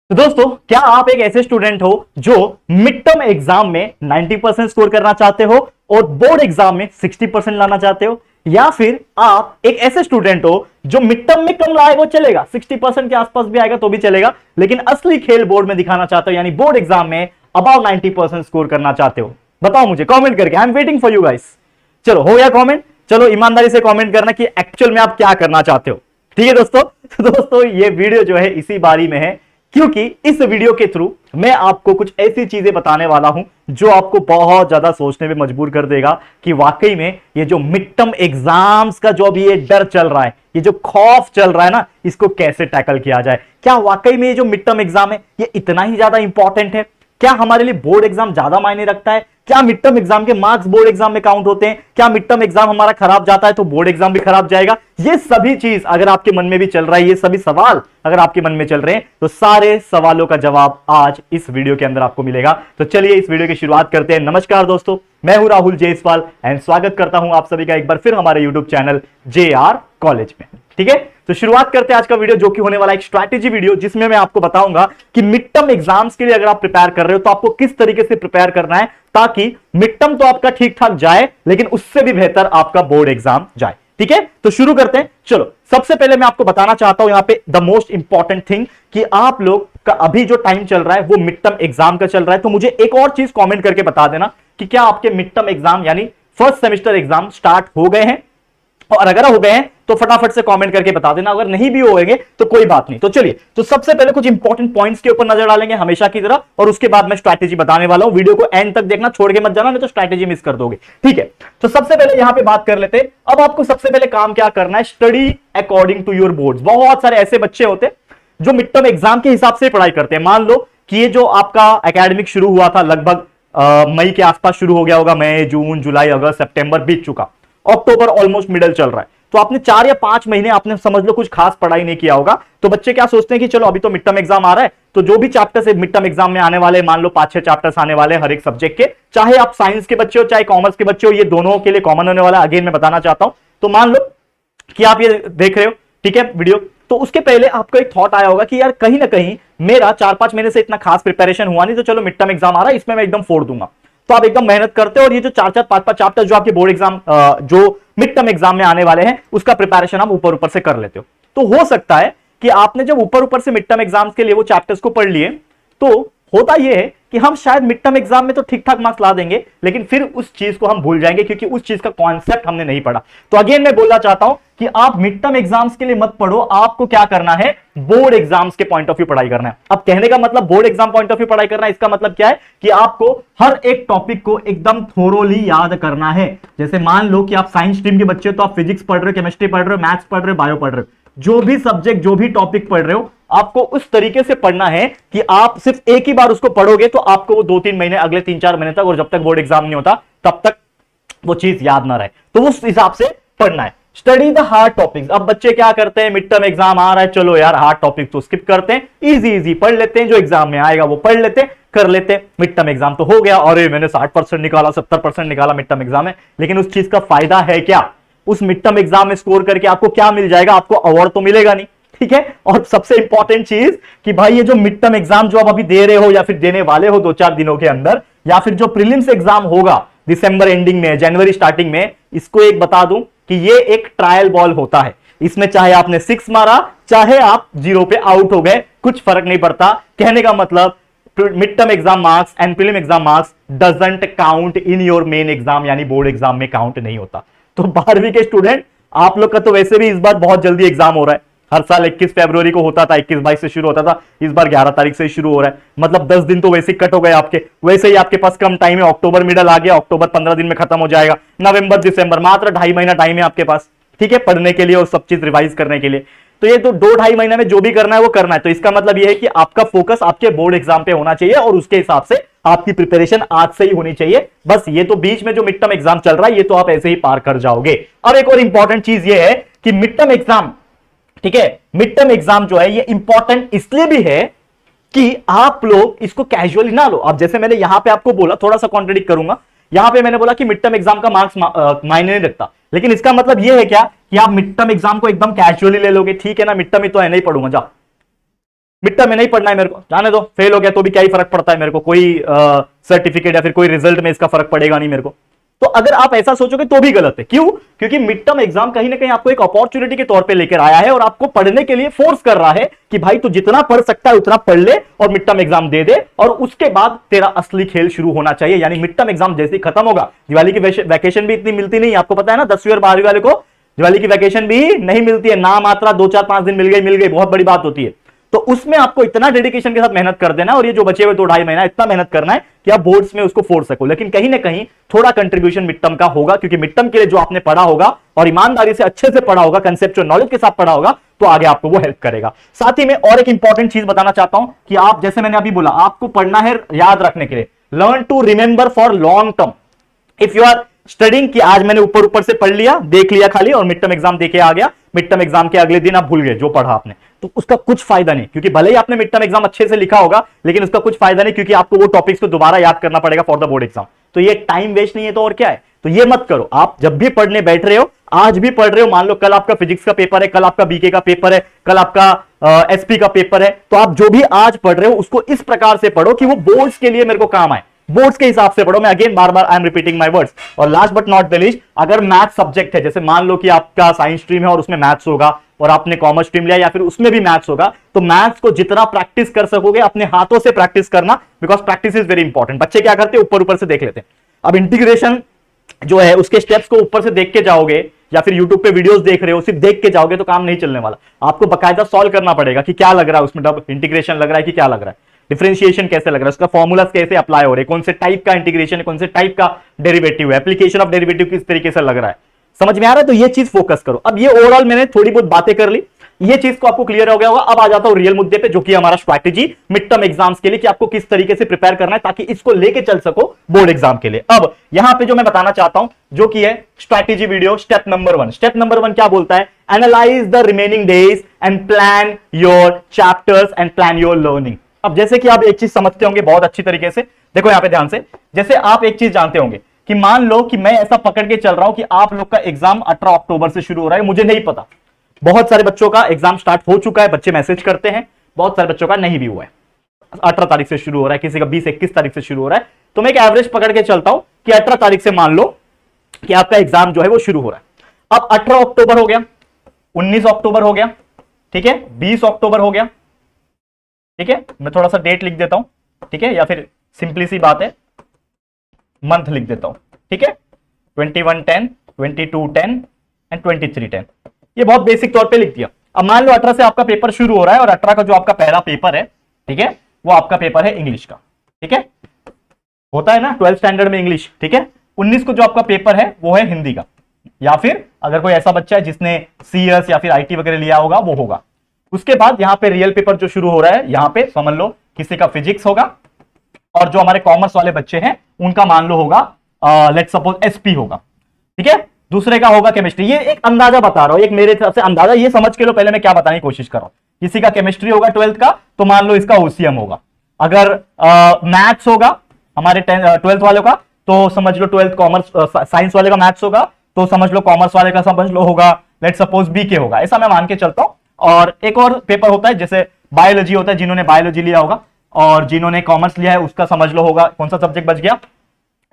तो दोस्तों, क्या आप एक ऐसे स्टूडेंट हो जो मिड टर्म एग्जाम में 90% स्कोर करना चाहते हो और बोर्ड एग्जाम में 60% लाना चाहते हो, या फिर आप एक ऐसे स्टूडेंट हो जो मिड टर्म में कम लाए वो चलेगा, 60% के आसपास भी आएगा तो भी चलेगा, लेकिन असली खेल बोर्ड में दिखाना चाहते हो, यानी बोर्ड एग्जाम में अबाउ 90% स्कोर करना चाहते हो? बताओ मुझे कमेंट करके, I am waiting for you guys. चलो, हो गया कमेंट? चलो ईमानदारी से कमेंट करना कि एक्चुअल में आप क्या करना चाहते हो। ठीक है दोस्तों, तो दोस्तों ये वीडियो जो है इसी बारी में है, क्योंकि इस वीडियो के थ्रू मैं आपको कुछ ऐसी चीजें बताने वाला हूं जो आपको बहुत ज्यादा सोचने में मजबूर कर देगा कि वाकई में ये जो मिड टर्म एग्जाम्स का जो अभी ये डर चल रहा है, ये जो खौफ चल रहा है ना, इसको कैसे टैकल किया जाए। क्या वाकई में ये जो मिड टर्म एग्जाम है ये इतना ही ज्यादा इंपॉर्टेंट है? क्या हमारे लिए बोर्ड एग्जाम ज्यादा मायने रखता है? क्या मिड टर्म एग्जाम के मार्क्स बोर्ड एग्जाम में काउंट होते हैं? क्या मिड टर्म एग्जाम हमारा खराब जाता है तो बोर्ड एग्जाम भी खराब जाएगा? ये सभी चीज अगर आपके मन में भी चल रहा है, ये सभी सवाल अगर आपके मन में चल रहे हैं, तो सारे सवालों का जवाब आज इस वीडियो के अंदर आपको मिलेगा। तो चलिए इस वीडियो की शुरुआत करते हैं। नमस्कार दोस्तों, मैं हूं राहुल जयसवाल एंड स्वागत करता हूं आप सभी का एक बार फिर हमारे यूट्यूब चैनल JR कॉलेज में। ठीक है, तो शुरुआत करते हैं आज का वीडियो, जो कि होने वाला एक स्ट्रैटेजी वीडियो, जिसमें मैं आपको बताऊंगा कि मिड टर्म एग्जाम्स के लिए अगर आप प्रिपेयर कर रहे हो तो आपको किस तरीके से प्रिपेयर करना है, ताकि मिड टर्म तो आपका ठीक ठाक जाए लेकिन उससे भी बेहतर आपका बोर्ड एग्जाम जाए। ठीक है, तो शुरू करते हैं। चलो, सबसे पहले मैं आपको बताना चाहता हूं यहां पे द मोस्ट इंपॉर्टेंट थिंग, कि आप लोग का अभी जो टाइम चल रहा है वो मिड टर्म एग्जाम का चल रहा है। तो मुझे एक और चीज कमेंट करके बता देना कि क्या आपके मिड टर्म एग्जाम यानी फर्स्ट सेमेस्टर एग्जाम स्टार्ट हो गए हैं, और अगर हो गए हैं तो फटाफट से कमेंट करके बता देना। अगर नहीं भी होंगे तो कोई बात नहीं। तो चलिए, तो सबसे पहले कुछ इंपॉर्टेंट पॉइंट्स के ऊपर नजर डालेंगे हमेशा की तरह, और उसके बाद मैं स्ट्रैटेजी बताने वाला हूं। वीडियो को एंड तक देखना, छोड़ के मत जाना, नहीं तो स्ट्रैटेजी मिस कर दोगे। ठीक है, तो सबसे पहले यहां पे बात कर लेते हैं। अब आपको सबसे पहले काम क्या करना है, study according to your boards. बहुत सारे ऐसे बच्चे होते हैं जो मिड टर्म एग्जाम के हिसाब से पढ़ाई करते हैं। मान लो कि ये जो आपका एकेडमिक शुरू हुआ था लगभग मई के आसपास शुरू हो गया होगा, मई जून जुलाई अगस्त सितंबर बीत चुका, अक्टूबर ऑलमोस्ट मिडल चल रहा है, तो आपने 4 या 5 महीने आपने समझ लो कुछ खास पढ़ाई नहीं किया होगा। तो बच्चे क्या सोचते हैं कि चलो अभी तो मिड टर्म एग्जाम आ रहा है, तो जो भी चैप्टर्स मिड टर्म एग्जाम में आने वाले, मान लो 5-6 चैप्टर्स आने वाले हर एक सब्जेक्ट के, चाहे आप साइंस के बच्चे हो चाहे कॉमर्स के बच्चे हो, ये दोनों के लिए कॉमन होने वाला है। अगेन मैं बताना चाहता हूं, तो मान लो कि आप ये देख रहे हो, ठीक है, वीडियो, तो उसके पहले आपको एक थॉट आया होगा कि यार कहीं ना कहीं मेरा 4-5 महीने से इतना खास प्रिपरेशन हुआ नहीं, तो चलो मिड टर्म एग्जाम आ रहा है, इसमें मैं एकदम फोड़ दूंगा। तो आप एकदम मेहनत करते हो और ये जो 4-4 5-5 चैप्टर जो आपके बोर्ड एग्जाम जो मिड टर्म एग्जाम में आने वाले हैं उसका प्रिपरेशन आप ऊपर ऊपर से कर लेते हो। तो हो सकता है कि आपने जब ऊपर ऊपर से मिड टर्म एग्जाम्स के लिए वो चैप्टर्स को पढ़ लिए, तो होता यह है कि हम शायद मिड टर्म एग्जाम में तो ठीक ठाक मार्क्स ला देंगे, लेकिन फिर उस चीज को हम भूल जाएंगे क्योंकि उस चीज का कॉन्सेप्ट हमने नहीं पढ़ा। तो अगेन मैं बोलना चाहता हूं कि आप मिड टर्म एग्जाम्स के लिए मत पढ़ो, आपको क्या करना है, बोर्ड एग्जाम्स के पॉइंट ऑफ व्यू पढ़ाई करना है। अब कहने का मतलब board exam point of view पढ़ाई करना है, इसका मतलब क्या है कि आपको हर एक टॉपिक को एकदम थोरोली याद करना है। जैसे मान लो कि आप साइंस स्ट्रीम के बच्चे हो, तो आप फिजिक्स पढ़ रहे हो, केमिस्ट्री पढ़ रहे हो, मैथ्स पढ़ रहे हो, बायो पढ़ रहे हो, जो भी सब्जेक्ट जो भी टॉपिक पढ़ रहे हो, आपको उस तरीके से पढ़ना है कि आप सिर्फ एक ही बार उसको पढ़ोगे तो आपको वो 2-3 महीने, अगले 3-4 महीने तक, और जब तक बोर्ड एग्जाम नहीं होता तब तक वो चीज याद ना रहे, तो उस हिसाब से पढ़ना है। Study the hard topics. अब बच्चे क्या करते हैं, मिड टर्म एग्जाम आ रहा है, चलो यार हार्ड टॉपिक तो स्किप करते हैं, इजी इजी पढ़ लेते हैं, जो एग्जाम में आएगा वो पढ़ लेते हैं, कर लेते हैं। मिड टर्म एग्जाम तो हो गया, अरे मैंने 60% निकाला, 70% निकाला मिड टर्म एग्जाम में, लेकिन उस चीज का फायदा है क्या? उस मिड टर्म एग्जाम में स्कोर करके आपको क्या मिल जाएगा? आपको अवार्ड तो मिलेगा नहीं। ठीक है, और सबसे इंपॉर्टेंट चीज कि भाई ये जो मिड टर्म एग्जाम जो आप अभी दे रहे हो या फिर देने वाले हो 2-4 दिनों के अंदर, या फिर जो प्रीलिम्स एग्जाम होगा दिसंबर एंडिंग में, जनवरी स्टार्टिंग में, इसको एक बता दूं कि ये एक ट्रायल बॉल होता है। इसमें चाहे आपने 6 मारा, चाहे आप 0 पे आउट हो गए, कुछ फर्क नहीं पड़ता। कहने का मतलब mid term exam marks and prelim exam marks doesn't count in your main exam, यानी बोर्ड एग्जाम में काउंट नहीं होता। तो 12वीं के स्टूडेंट, आप लोग का तो वैसे भी इस बार बहुत जल्दी एग्जाम हो रहा है। हर साल 21 फरवरी को होता था, 21-22 से शुरू होता था, इस बार 11 तारीख से शुरू हो रहा है। मतलब 10 दिन तो वैसे ही कट हो गए आपके। वैसे ही आपके पास कम टाइम है, अक्टूबर मिडल आ गया, अक्टूबर 15 दिन में खत्म हो जाएगा, नवंबर दिसंबर मात्र 2.5 महीना टाइम है आपके पास, ठीक है, पढ़ने के लिए और सब चीज रिवाइज करने के लिए। तो ये तो 2-2.5 महीने में जो भी करना है वो करना है। तो इसका मतलब ये है कि आपका फोकस आपके बोर्ड एग्जाम पे होना चाहिए और उसके हिसाब से आपकी प्रिपरेशन आज से ही होनी चाहिए। बस ये तो बीच में जो मिड टर्म एग्जाम चल रहा है ये तो आप ऐसे ही पार कर जाओगे। अब एक और इंपॉर्टेंट चीज ये है कि मिड टर्म एग्जाम, ठीक है, मिड टर्म एग्जाम जो है ये इंपॉर्टेंट इसलिए भी है कि आप लोग इसको कैजुअली ना लो। अब जैसे मैंने यहां पे आपको बोला, थोड़ा सा कॉन्ट्रडिक्ट करूंगा, यहां पे मैंने बोला कि मिड टर्म एग्जाम का मार्क्स मायने नहीं रखता, लेकिन इसका मतलब यह है क्या कि आप मिड टर्म एग्जाम को एकदम कैजुअली ले लोगे, ठीक है ना, मिड टर्म ही तो है, नहीं पढ़ूंगा, जाओ मिड टर्म में नहीं पढ़ना है मेरे को, जाने दो, फेल हो गया तो भी क्या ही फर्क पड़ता है मेरे को, कोई सर्टिफिकेट या फिर कोई रिजल्ट में इसका फर्क पड़ेगा नहीं मेरे को। तो अगर आप ऐसा सोचोगे तो भी गलत है। क्यों? क्योंकि मिड टर्म एग्जाम कहीं ना कहीं आपको एक अपॉर्चुनिटी के तौर पे लेकर आया है और आपको पढ़ने के लिए फोर्स कर रहा है कि भाई तू जितना पढ़ सकता है उतना पढ़ ले और मिड टर्म एग्जाम दे दे, और उसके बाद तेरा असली खेल शुरू होना चाहिए। यानी मिड टर्म एग्जाम जैसे ही खत्म होगा, दिवाली की वैकेशन भी इतनी मिलती नहीं, आपको पता है ना, 10वीं और 12वीं वाले को दिवाली की वैकेशन भी नहीं मिलती है, ना मात्रा 2-4-5 दिन मिल गई, बहुत बड़ी बात होती है। तो उसमें आपको इतना डेडिकेशन के साथ मेहनत कर देना, और ये जो बचे हुए 2-2.5 महीना इतना मेहनत करना है कि आप बोर्ड्स में उसको फोड़ सको। लेकिन कहीं ना कहीं थोड़ा कंट्रीब्यूशन मिड टर्म का होगा, क्योंकि मिड टर्म के लिए जो आपने पढ़ा होगा और ईमानदारी से अच्छे से पढ़ा होगा, कंसेप्चुअल नॉलेज के साथ पढ़ा होगा, तो आगे आपको वो हेल्प करेगा। साथ ही में और एक इंपॉर्टेंट चीज बताना चाहता हूं कि आप, जैसे मैंने अभी बोला, आपको पढ़ना है याद रखने के लिए, learn to remember for long term. If you are studying कि आज मैंने ऊपर ऊपर से पढ़ लिया, देख लिया खाली, और मिड टर्म एग्जाम देके आ गया, मिड टर्म एग्जाम के अगले दिन आप भूल गए जो पढ़ा आपने, तो उसका कुछ फायदा नहीं। क्योंकि भले ही आपने मिड टर्म एग्जाम अच्छे से लिखा होगा, लेकिन उसका कुछ फायदा नहीं, क्योंकि आपको वो टॉपिक्स को दोबारा याद करना पड़ेगा फॉर द बोर्ड एग्जाम। तो ये टाइम वेस्ट नहीं है तो और क्या है। तो ये मत करो। आप जब भी पढ़ने बैठ रहे हो, आज भी पढ़ रहे हो, मान लो कल आपका फिजिक्स का पेपर है, कल आपका बीके का पेपर है, कल आपका एसपी का पेपर है, तो आप जो भी आज पढ़ रहे हो उसको इस प्रकार से पढ़ो कि वो बोर्ड्स के लिए मेरे को काम आए, बोर्ड्स के हिसाब से पढ़ो। मैं अगेन बार बार I am repeating my words. और last but not the least, अगर मैथ सब्जेक्ट है, जैसे मान लो कि आपका साइंस स्ट्रीम है और उसमें मैथ्स होगा, और आपने कॉमर्स स्ट्रीम लिया या फिर उसमें भी मैथ्स होगा, तो मैथ्स को जितना प्रैक्टिस कर सकोगे अपने हाथों से प्रैक्टिस करना, because practice is very important. बच्चे क्या करते हैं, ऊपर ऊपर से देख लेते हैं। अब इंटीग्रेशन जो है उसके स्टेप्स को ऊपर से देख के जाओगे, या फिर यूट्यूब पे वीडियोस देख रहे हो, सिर्फ देख के जाओगे तो काम नहीं चलने वाला। आपको बकायदा सॉल्व करना पड़ेगा कि क्या लग रहा है उसमें, डब इंटीग्रेशन लग रहा है कि क्या लग रहा है, डिफरेंशिएशन कैसे लग रहा है, उसका फॉर्मूलास कैसे अप्लाई हो रहे हैं, कौन से टाइप का इंटीग्रेशन है, कौन से टाइप का डेरिवेटिव है, एप्लीकेशन ऑफ डेरिवेटिव किस तरीके से लग रहा है, समझ में आ रहा है। तो ये चीज फोकस करो। अब ये ओवरऑल मैंने थोड़ी बहुत बातें कर ली, ये चीज को आपको क्लियर हो गया होगा। अब आ जाता हूं रियल मुद्दे पे, जो कि हमारा स्ट्रैटेजी मिड टर्म एग्जाम्स के लिए, कि आपको किस तरीके से प्रिपेयर करना है ताकि इसको लेके चल सको बोर्ड एग्जाम के लिए। अब यहां पे जो मैं बताना चाहता हूं, जो कि है strategy video, step number 1। Step number 1 क्या बोलता है, analyse the remaining days and plan your chapters and plan your learning. अब जैसे कि आप एक चीज समझते होंगे बहुत अच्छी तरीके से, देखो यहां पे ध्यान से, जैसे आप एक चीज जानते होंगे कि मान लो कि मैं ऐसा पकड़ के चल रहा हूं कि आप लोग का एग्जाम 18 अक्टूबर से शुरू हो रहा है, मुझे नहीं पता, बहुत सारे बच्चों का एग्जाम स्टार्ट हो चुका है, बच्चे मैसेज करते हैं, बहुत सारे बच्चों का नहीं भी हुआ है, 18 तारीख से शुरू हो रहा है, किसी का 20-21 तारीख से शुरू हो रहा है। तो मैं एक एवरेज पकड़ के चलता हूं कि 18 तारीख से मान लो कि आपका एग्जाम जो है वो शुरू हो रहा है। अब 18 अक्टूबर हो गया, 19 अक्टूबर हो गया, ठीक है, 20 अक्टूबर हो गया, ठीक है, मैं थोड़ा सा डेट लिख देता हूं, ठीक है, या फिर सिंपली सी बात है, मंथ लिख देता हूं, ठीक है, 21-10, 22-10 एंड 23-10, ये बहुत बेसिक तौर पे लिख दिया। अब मान लो 18 से आपका पेपर शुरू हो रहा है, और 18 का जो आपका पहला पेपर है, ठीक है, वो आपका पेपर है इंग्लिश का, ठीक है, होता है ना 12th स्टैंडर्ड में इंग्लिश, ठीक है। 19 को जो आपका पेपर है वो है हिंदी का, या फिर अगर कोई ऐसा बच्चा है जिसने CS या फिर IT वगैरह लिया होगा वो होगा। उसके बाद यहाँ पे रियल पेपर जो शुरू हो रहा है, यहाँ पे समझ लो किसी का फिजिक्स होगा, और जो हमारे कॉमर्स वाले बच्चे हैं उनका मान लो होगा लेट्स सपोज SP होगा, ठीक है, दूसरे का होगा केमिस्ट्री। ये एक अंदाजा बता रहा हूं, एक मेरे तरफ से अंदाजा, ये समझ के लो पहले मैं क्या बताने की कोशिश कर रहा हूं। किसी का केमिस्ट्री होगा 12th का, तो मान लो इसका OCM होगा। अगर मैथ्स होगा हमारे 12th वालों का, तो समझ लो 12th कॉमर्स साइंस वाले का मैथ्स होगा, तो समझ लो कॉमर्स वाले का समझ लो होगा लेट्स सपोज BK होगा, ऐसा मैं मान के चलता हूं। और एक और पेपर होता है जैसे बायोलॉजी होता है, जिन्होंने बायोलॉजी लिया होगा, और जिन्होंने कॉमर्स लिया है उसका समझ लो होगा कौन सा सब्जेक्ट बच गया,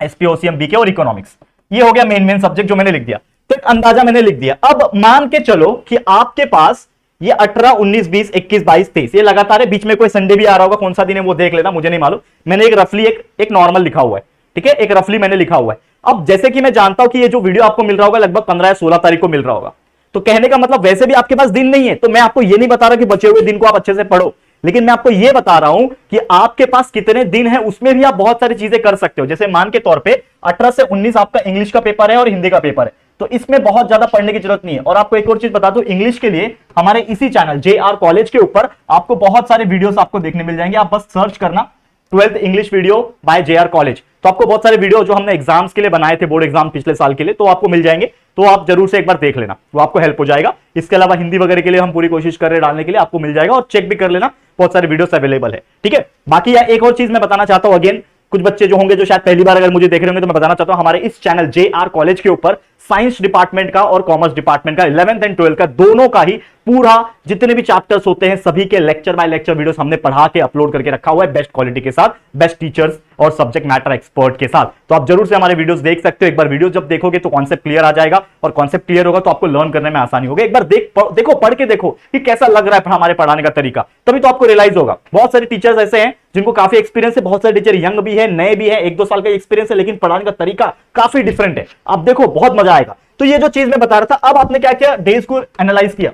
SP, OCM, BK और इकोनॉमिक्स। ये हो गया मेन सब्जेक्ट जो मैंने लिख दिया, तो एक अंदाजा मैंने लिख दिया। अब मान के चलो कि आपके पास ये 18, 19, 20, 21, 22, 23 ये लगातार है, बीच में कोई संडे भी आ रहा होगा, कौन सा दिन है वो देख लेना, मुझे नहीं मालूम। मैंने एक रफली एक नॉर्मल लिखा हुआ है, ठीक है, एक रफली मैंने लिखा हुआ है। अब जैसे कि मैं जानता हूं कि ये जो वीडियो आपको मिल रहा होगा लगभग 15 या 16 तारीख को मिल रहा होगा, तो कहने का मतलब वैसे भी आपके पास दिन नहीं है, तो मैं आपको ये नहीं बता रहा कि बचे हुए दिन को आप अच्छे से पढ़ो, लेकिन मैं आपको यह बता रहा हूं कि आपके पास कितने दिन है, उसमें भी आप बहुत सारी चीजें कर सकते हो। जैसे मान के तौर पे 18 से 19 आपका इंग्लिश का पेपर है और हिंदी का पेपर है, तो इसमें बहुत ज्यादा पढ़ने की जरूरत नहीं है। और आपको एक और चीज बता दूं, इंग्लिश के लिए हमारे इसी चैनल JR कॉलेज के ऊपर आपको बहुत सारे वीडियोस आपको देखने मिल जाएंगे। आप बस सर्च करना 12th English video by JR college, तो आपको बहुत सारे वीडियो जो हमने एग्जाम्स के लिए बनाए थे, बोर्ड एग्जाम पिछले साल के लिए, तो आपको मिल जाएंगे, तो आप जरूर से एक बार देख लेना, वो आपको हेल्प हो जाएगा। इसके अलावा हिंदी वगैरह के लिए हम पूरी कोशिश कर रहे हैं डालने के लिए, आपको मिल जाएगा, और चेक भी कर लेना, बहुत सारे वीडियोस अवेलेबल है, ठीक है। बाकी एक और चीज मैं बताना चाहता हूं, अगेन कुछ बच्चे जो होंगे जो शायद पहली बार अगर मुझे देख रहे होंगे, तो मैं बताना चाहता हूं हमारे इस चैनल JR कॉलेज के ऊपर साइंस डिपार्टमेंट का और कॉमर्स डिपार्टमेंट का 11th एंड 12th का दोनों का ही पूरा जितने भी चैप्टर्स होते हैं सभी के लेक्चर बाय लेक्चर वीडियोस हमने पढ़ा के अपलोड करके रखा हुआ है बेस्ट क्वालिटी के साथ, बेस्ट टीचर्स और सब्जेक्ट मैटर एक्सपर्ट के साथ। तो आप जरूर से हमारे वीडियोस देख सकते हो। एक बार वीडियो जब देखोगे तो कॉन्सेप्ट क्लियर आ जाएगा, और कॉन्सेप्ट क्लियर होगा तो आपको लर्न करने में आसानी होगी। एक बार देखो, पढ़ के देखो कि कैसा लग रहा है हमारे पढ़ाने का तरीका, तभी तो आपको रियलाइज होगा। बहुत सारे टीचर्स ऐसे हैं जिनको काफी एक्सपीरियंस है, बहुत सारे टीचर यंग भी है, नए भी है, 1-2 साल का एक्सपीरियंस है, लेकिन पढ़ाने का तरीका काफी डिफरेंट है। आप देखो, बहुत मजा आएगा। तो ये जो चीज मैं बता रहा था, अब आपने क्या किया, डेज को एनालाइज किया।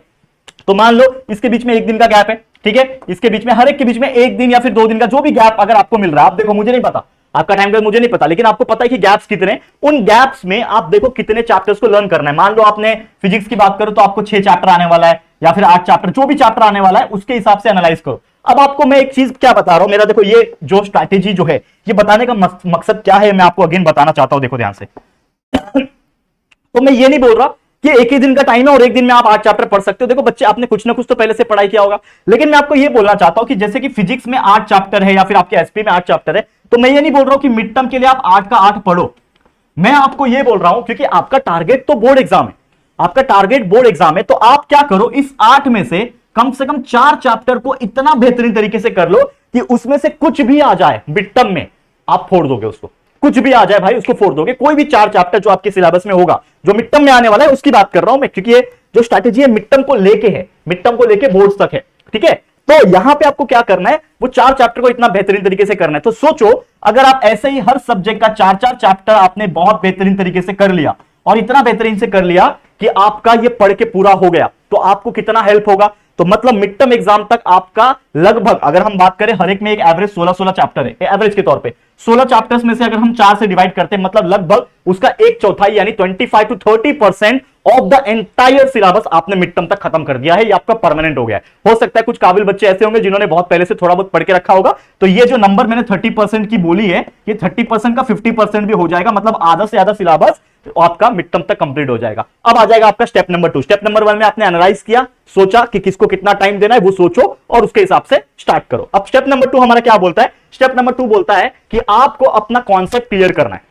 तो मान लो इसके बीच में 1 दिन का गैप है, ठीक है, इसके बीच में, हर एक के बीच में 1 दिन या फिर 2 दिन का जो भी गैप अगर आपको मिल रहा है, आप देखो, मुझे नहीं पता आपका टाइम टेबल, मुझे नहीं पता, लेकिन आपको पता है कि गैप्स कितने, उन गैप्स में आप देखो कितने चैप्टर्स को लर्न करना है। मान लो आपने फिजिक्स की बात करो तो आपको 6 चैप्टर आने वाला है, या फिर 8 चैप्टर, जो भी चैप्टर आने वाला है उसके हिसाब से एनालाइज करो। अब आपको मैं एक चीज क्या बता रहा हूं, मेरा देखो ये जो स्ट्रैटेजी जो है, ये बताने का मकसद क्या है, मैं आपको अगेन बताना चाहता हूं, देखो ध्यान से। तो मैं ये नहीं बोल रहा कि एक ही दिन का टाइम है और एक दिन में आप 8 चैप्टर पढ़ सकते हो। देखो बच्चे, आपने कुछ ना कुछ तो पहले से पढ़ाई किया होगा, लेकिन मैं आपको ये बोलना चाहता हूं कि जैसे कि फिजिक्स में 8 चैप्टर है या फिर आपके एसपी में 8 चैप्टर है, तो मैं ये नहीं बोल रहा हूं कि मिड टर्म के लिए आप 8 का 8 पढ़ो। मैं आपको ये बोल रहा हूं क्योंकि आपका टारगेट तो बोर्ड एग्जाम है, आपका टारगेट बोर्ड एग्जाम है, तो आप क्या करो, इस 8 में से कम 4 चैप्टर को इतना बेहतरीन तरीके से कर लो कि उसमें से कुछ भी आ जाए मिड टर्म में, आप फोड़ दोगे उसको। कुछ भी आ जाए भाई, उसको फोड़ दोगे। कोई भी 4 चैप्टर जो आपके सिलेबस में होगा, जो मिड टर्म में आने वाला है, उसकी बात कर रहा हूं मैं, क्योंकि ये जो स्ट्रैटेजी है मिड टर्म को लेके है, मिड टर्म को लेके बोर्ड तक है, ठीक है। तो यहां पे आपको क्या करना है, वो 4 चैप्टर को इतना बेहतरीन तरीके से करना है। तो सोचो, अगर आप ऐसे ही हर सब्जेक्ट का 4-4 चैप्टर आपने बहुत बेहतरीन तरीके से कर लिया, और इतना बेहतरीन से कर लिया कि आपका ये पढ़ के पूरा हो गया, तो आपको कितना हेल्प होगा। तो मतलब मिड टर्म एग्जाम तक आपका लगभग, अगर हम बात करें, हर एक में एक एवरेज 16-16 चैप्टर है, एवरेज के तौर पे 16 चैप्टर्स में से अगर हम 4 से डिवाइड करते हैं, मतलब लगभग उसका 1/4 यानी 25 to 30% of the entire syllabus आपने मिड टर्म तक खत्म कर दिया है। ये आपका परमानेंट हो गया है। हो सकता है कुछ काबिल बच्चे ऐसे होंगे जिन्होंने बहुत पहले से थोड़ा बहुत पढ़ के रखा होगा, तो ये जो नंबर मैंने 30% की बोली है, ये 30% का 50% भी हो जाएगा, मतलब आधा से ज्यादा सिलेबस आपका मिड टर्म तक कंप्लीट हो जाएगा। अब आ जाएगा आपका स्टेप नंबर 2। स्टेप नंबर 1 में आपने एनालाइज किया, सोचा कि किसको कितना टाइम देना है, वो सोचो और उसके हिसाब से स्टार्ट करो। अब स्टेप नंबर 2 हमारा क्या बोलता है, स्टेप नंबर 2 बोलता है कि आपको अपना कॉन्सेप्ट क्लियर करना है।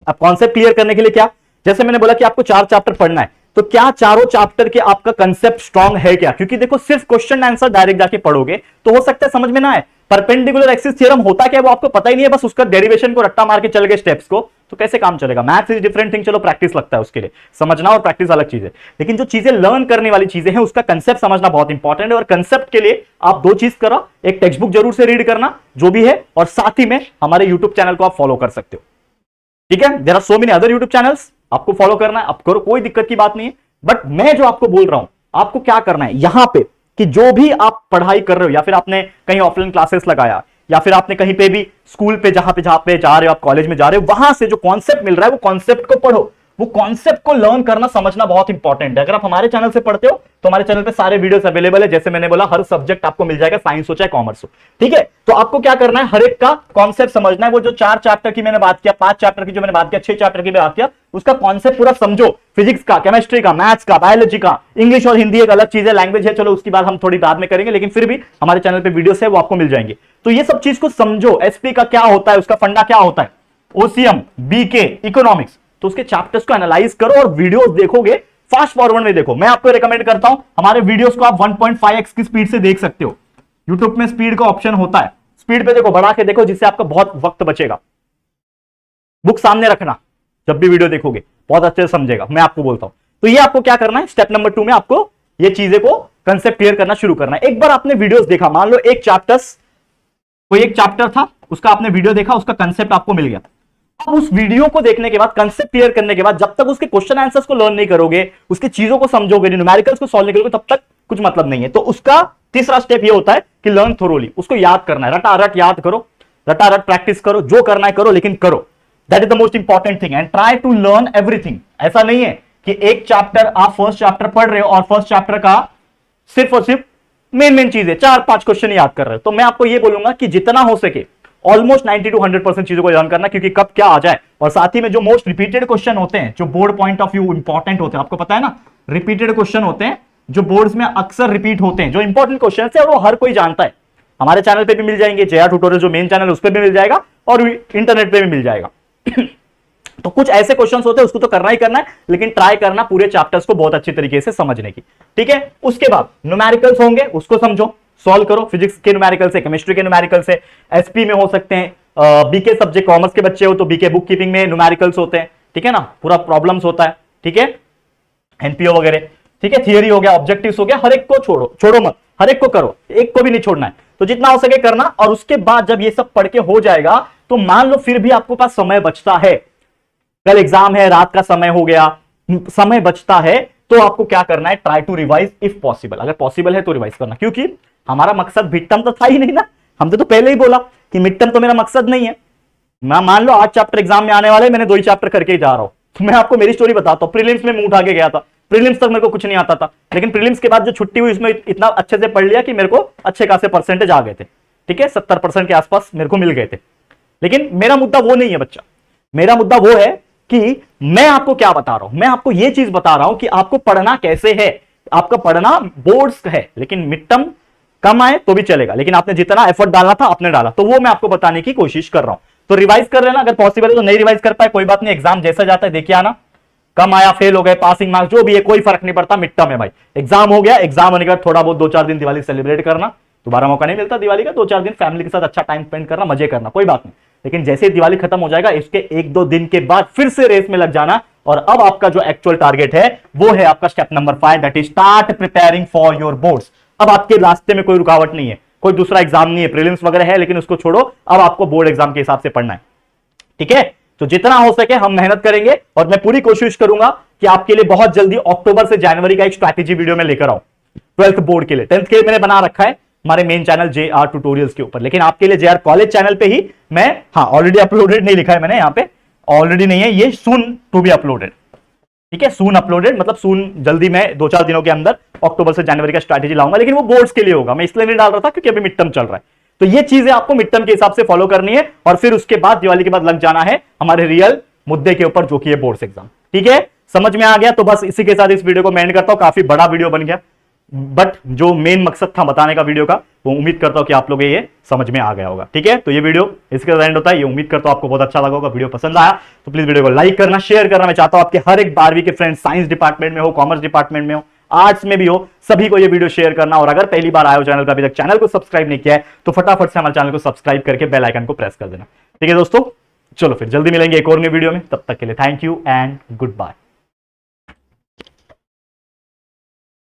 अब कॉन्सेप्ट क्लियर करने के लिए क्या, जैसे मैंने बोला कि आपको 4 चैप्टर पढ़ना है, तो क्या चारों चैप्टर के आपका कंसेप्ट स्ट्रांग है क्या, क्योंकि देखो सिर्फ क्वेश्चन आंसर डायरेक्ट जाके पढ़ोगे तो हो सकता है समझ में ना आए। परपेंडिकुलर एक्सिस थ्योरम होता क्या है वो आपको पता ही नहीं है, बस उसका डेरिवेशन को रट्टा मार के चल गए स्टेप्स को, तो कैसे काम चलेगा। मैथ्स इज डिफरेंट थिंग, चलो प्रैक्टिस लगता है उसके लिए, समझना और प्रैक्टिस अलग चीज है, लेकिन जो चीजें लर्न करने वाली चीजें हैं उसका कंसेप्ट समझना बहुत इंपॉर्टेंट है। और कंसेप्ट के लिए आप 2 चीज करो, एक टेक्स्ट बुक जरूर से रीड करना जो भी है, और साथ ही में हमारे यूट्यूब चैनल को आप फॉलो कर सकते हो, ठीक है। There are so many other YouTube channels, आपको फॉलो करना है, आप करो, कोई दिक्कत की बात नहीं है। बट मैं जो आपको बोल रहा हूं, आपको क्या करना है यहां पे, कि जो भी आप पढ़ाई कर रहे हो, या फिर आपने कहीं ऑफलाइन क्लासेस लगाया, या फिर आपने कहीं पे भी स्कूल पे जहां पे जा रहे हो, आप कॉलेज में जा रहे हो, वहां से जो कॉन्सेप्ट मिल रहा है वो कॉन्सेप्ट को पढ़ो। वो कॉन्सेप्ट को लर्न करना समझना बहुत इंपॉर्टेंट है। अगर आप हमारे चैनल से पढ़ते हो तो हमारे चैनल पे सारे वीडियोस अवेलेबल है, जैसे मैंने बोला हर सब्जेक्ट आपको मिल जाएगा, साइंस हो चाहे कॉमर्स हो, ठीक है। तो आपको क्या करना है, हर एक का कॉन्सेप्ट समझना है। वो जो 4 चैप्टर की मैंने बात किया, 5 चैप्टर की जो मैंने बात किया, 6 चैप्टर की बात किया, उसका कॉन्सेप्ट पूरा समझो। फिजिक्स का, केमिस्ट्री का, मैथ्स का, बायोलॉजी का, इंग्लिश और हिंदी एक अलग चीज है, लैंग्वेज है, चलो उसकी बात हम थोड़ी बाद में करेंगे, लेकिन फिर भी हमारे चैनल पे वीडियोस है वो आपको मिल जाएंगे। तो ये सब चीज को समझो। एसपी का क्या होता है, उसका फंडा क्या होता है, ओसीएम, बीके, इकोनॉमिक्स, तो उसके चैप्टर्स को एनालाइज करो और वीडियोस देखोगे, फास्ट फॉरवर्ड में देखो। मैं आपको रिकमेंड करता हूं, हमारे वीडियोस को आप 1.5x की स्पीड से देख सकते हो। यूट्यूब में स्पीड का ऑप्शन होता है, स्पीड पे देखो, बढ़ा के देखो, जिससे आपका बहुत वक्त बचेगा। बुक सामने रखना, जब भी वीडियो देखोगे बहुत अच्छे से समझेगा, मैं आपको बोलता हूं। तो ये आपको क्या करना है, स्टेप नंबर 2 में आपको ये चीजें को कंसेप्ट क्लियर करना शुरू करना है। एक बार आपने वीडियोस देखा, मान लो एक चैप्टर था, उसका आपने वीडियो देखा, उसका कंसेप्ट आपको मिल गया। अब उस वीडियो को देखने के बाद, कंसेप्ट क्लियर करने के बाद, जब तक उसके क्वेश्चन आंसर्स को लर्न नहीं करोगे, उसकी चीजों को समझोगे, न्यूमेरिकल्स को सॉल्व नहीं करोगे, तब तक कुछ मतलब नहीं है। तो उसका तीसरा स्टेप ये होता है कि लर्न थोरोली, उसको याद करना है, रटारट याद करो, रटारट प्रैक्टिस करो, जो करना है करो, लेकिन करो। That is the most important thing, and try to learn everything. ऐसा नहीं है कि एक चैप्टर आप फर्स्ट चैप्टर पढ़ रहे हो और फर्स्ट चैप्टर का सिर्फ और सिर्फ मेन चीज है, 4-5 क्वेश्चन याद कर रहे हो। तो मैं आपको यह बोलूंगा कि जितना हो सके ऑलमोस्ट 90 to 100% चीजों को लर्न करना, क्योंकि कब क्या आ जाए। और साथ ही में जो मोस्ट रिपीटेड क्वेश्चन होते हैं, जो board point of view important होते हैं, आपको पता है ना, रिपीटेड क्वेश्चन होते हैं जो बोर्ड्स में अक्सर रिपीट होते हैं, जो इंपॉर्टेंट क्वेश्चन है, और वो हर कोई जानता है। हमारे चैनल पे भी मिल जाएंगे, जेआर ट्यूटोरियल जो मेन चैनल उस पर भी मिल जाएगा, और इंटरनेट पे भी मिल जाएगा। तो कुछ ऐसे क्वेश्चंस होते हैं उसको तो करना ही करना है, लेकिन ट्राई करना पूरे चैप्टर्स को बहुत अच्छी तरीके से समझने की, ठीक है। उसके बाद न्यूमेरिकल्स होंगे, उसको समझो, सॉल्व करो। फिजिक्स के न्यूमेरिकल से, केमिस्ट्री के न्यूमेरिकल से, एसपी में हो सकते हैं, बीके सब्जेक्ट कॉमर्स के बच्चे हो तो बीके बुक कीपिंग में न्यूमेरिकल्स होते हैं, ठीक है ना, पूरा प्रॉब्लम्स होता है, ठीक है, एनपीओ वगैरह, ठीक है। थियरी हो गया, ऑब्जेक्टिव्स हो गया, हर एक को छोड़ो मत, हर एक को करो, एक को भी नहीं छोड़ना है, तो जितना हो सके करना। और उसके बाद जब ये सब पढ़ के हो जाएगा तो मान लो फिर भी आपको पास समय बचता है, कल एग्जाम है, रात का समय हो गया, समय बचता है, तो आपको क्या करना है, try to revise if possible, अगर पॉसिबल है तो रिवाइज करना, क्योंकि हमारा मकसद मिड टर्म तो था ही नहीं ना, हमने तो पहले ही बोला कि मिड टर्म तो मेरा मकसद नहीं है। मैं मान लो 8 चैप्टर एग्जाम में आने वाले, मैंने 2 ही चैप्टर करके ही जा रहा हूं, तो मैं आपको मेरी स्टोरी बताता हूं। प्रीलिम्स में मुंह उठा के गया था, प्रीलिम्स तक मेरे को कुछ नहीं आता था, लेकिन प्रीलिम्स के बाद जो छुट्टी हुई उसमें इतना अच्छे से पढ़ लिया कि मेरे को अच्छे खासे परसेंटेज आ गए थे, ठीक है, 70% के आसपास मेरे को मिल गए थे। लेकिन मेरा मुद्दा वो नहीं है बच्चा, मेरा मुद्दा वो है कि मैं आपको क्या बता रहा हूं, मैं आपको यह चीज बता रहा हूं कि आपको पढ़ना कैसे है। आपका पढ़ना बोर्ड्स है, लेकिन मिड टर्म कम आए तो भी चलेगा, लेकिन आपने जितना एफर्ट डालना था आपने डाला, तो वो मैं आपको बताने की कोशिश कर रहा हूं। तो रिवाइज कर लेना, अगर पॉसिबल है तो नहीं रिवाइज कर पाए कोई बात नहीं, एग्जाम जैसा जाता है देखिए आना, कम आया, फेल हो गए, पासिंग मार्क्स जो भी है कोई फर्क नहीं पड़ता, मिड टर्म है भाई, एग्जाम हो गया, एग्जाम होने के बाद थोड़ा बहुत 2-4 दिन दिवाली सेलिब्रेट करना, दोबारा मौका नहीं मिलता दिवाली का, 2-4 दिन फैमिली के साथ अच्छा टाइम स्पेंड करना, मजे करना, कोई बात नहीं। लेकिन जैसे दिवाली खत्म हो जाएगा इसके 1-2 दिन के बाद फिर से रेस में लग जाना, और अब आपका जो एक्चुअल टारगेट है वो है आपका step number 5, that is start preparing for your boards. अब आपके रास्ते में कोई रुकावट नहीं है, कोई दूसरा एग्जाम नहीं है, प्रीलिम्स वगैरह है लेकिन उसको छोड़ो, अब आपको बोर्ड एग्जाम के हिसाब से पढ़ना है, ठीक है। तो जितना हो सके हम मेहनत करेंगे, और मैं पूरी कोशिश करूंगा कि आपके लिए बहुत जल्दी अक्टूबर से जनवरी का एक स्ट्रैटेजी वीडियो में लेकर आऊं 12th बोर्ड के लिए। 10th के लिए मैंने बना रखा है हमारे मेन चैनल JR ट्यूटोरियल्स के ऊपर, लेकिन आपके लिए JR कॉलेज चैनल पे ही मैं, हाँ ऑलरेडी अपलोडेड नहीं लिखा है मैंने यहां पे, ऑलरेडी नहीं है, ये सून टू बी अपलोडेड, ठीक है, सून अपलोडेड मतलब सून, जल्दी मैं 2-4 दिनों के अंदर अक्टूबर से जनवरी का स्ट्रैटेजी लाऊंगा, लेकिन वो बोर्ड्स के लिए होगा, मैं इसलिए नहीं डाल रहा था क्योंकि अभी मिड टर्म चल रहा है। तो ये चीजें आपको मिड टर्म के हिसाब से फॉलो करनी है, और फिर उसके बाद दिवाली के बाद लग जाना है हमारे रियल मुद्दे के ऊपर जो कि है बोर्ड्स एग्जाम, ठीक है। समझ में आ गया? तो बस इसी के साथ इस वीडियो को मैं एंड करता हूं, काफी बड़ा वीडियो बन गया, बट जो मेन मकसद था बताने का वीडियो का, वो उम्मीद करता हूं कि आप लोग ये समझ में आ गया होगा, ठीक है। तो ये वीडियो इसके साथ एंड होता है, ये उम्मीद करता हूं आपको बहुत अच्छा लगा होगा। वीडियो पसंद आया तो प्लीज वीडियो को लाइक करना, शेयर करना। मैं चाहता हूं आपके हर एक 12वीं के फ्रेंड, साइंस डिपार्टमेंट में हो, कॉमर्स डिपार्टमेंट में हो, आर्ट्स में भी हो, सभी को ये वीडियो शेयर करना। और अगर पहली बार आए हो चैनल पर, अभी तक चैनल को सब्सक्राइब नहीं किया है, तो फटाफट से हमारे चैनल को सब्सक्राइब करके बेल आइकन को प्रेस कर देना, ठीक है दोस्तों। चलो फिर जल्दी मिलेंगे एक और नई वीडियो में, तब तक के लिए thank you and good bye.